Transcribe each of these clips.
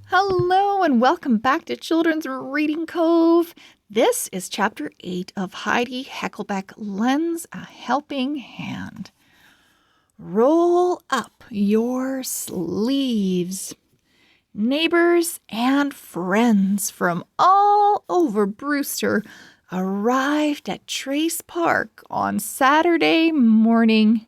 Hello and welcome back to Children's Reading Cove. This is Chapter 8 of Heidi Heckelbeck Lends a Helping Hand. Roll up your sleeves. Neighbors and friends from all over Brewster arrived at Trace Park on Saturday morning.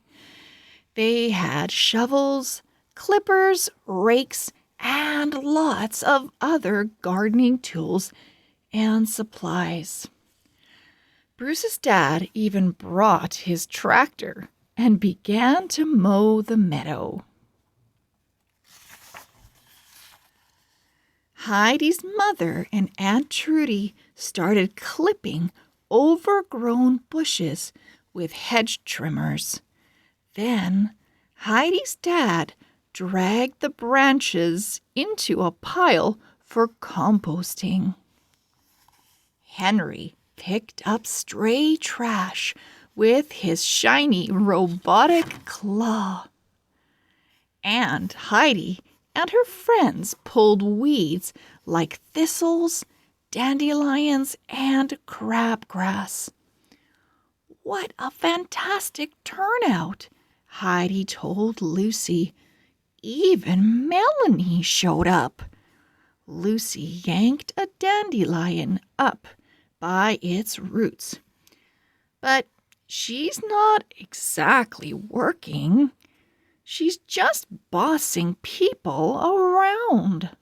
They had shovels, clippers, rakes, and lots of other gardening tools and supplies. Bruce's dad even brought his tractor and began to mow the meadow. Heidi's mother and Aunt Trudy started clipping overgrown bushes with hedge trimmers. Then Heidi's dad dragged the branches into a pile for composting. Henry picked up stray trash with his shiny robotic claw. And Heidi and her friends pulled weeds like thistles, dandelions, and crabgrass. "What a fantastic turnout," Heidi told Lucy. "Even Melanie showed up." Lucy yanked a dandelion up by its roots. "But she's not exactly working. She's just bossing people around."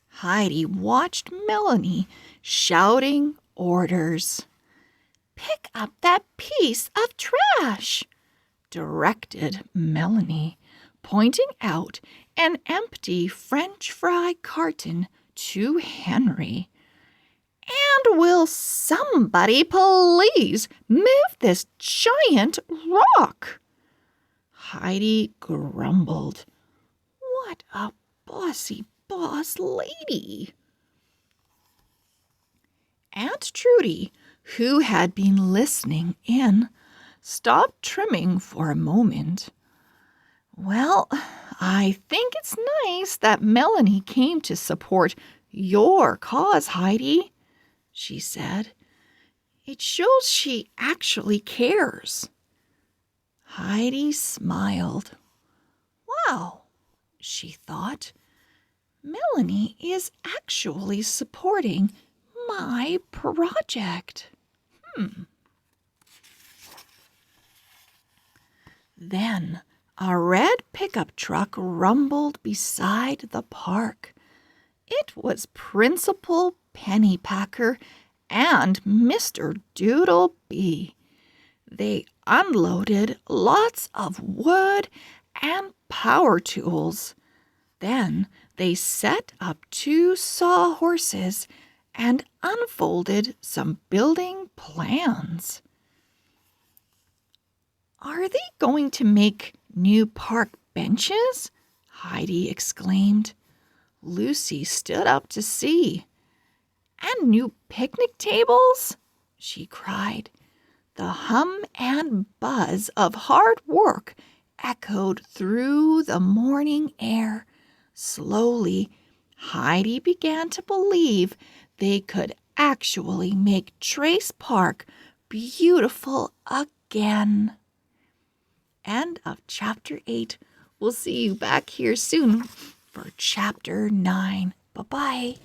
Heidi watched Melanie shouting orders. "Pick up that piece of trash," directed Melanie, pointing out an empty French fry carton to Henry. "And will somebody please move this giant rock?" Heidi grumbled. "What a bossy boss lady." Aunt Trudy, who had been listening in, stopped trimming for a moment. "Well, I think it's nice that Melanie came to support your cause, Heidi," she said. "It shows she actually cares." Heidi smiled. "Wow," she thought, "Melanie is actually supporting my project. Then a red pickup truck rumbled beside the park. It was Principal Pennypacker and Mr. Doodlebee. They unloaded lots of wood and power tools. Then they set up 2 sawhorses and unfolded some building plans. "Are they going to make new park benches?" Heidi exclaimed. Lucy stood up to see. "And new picnic tables?" she cried. The hum and buzz of hard work echoed through the morning air. Slowly, Heidi began to believe they could actually make Trace Park beautiful again. End of Chapter 8. We'll see you back here soon for Chapter 9. Bye-bye.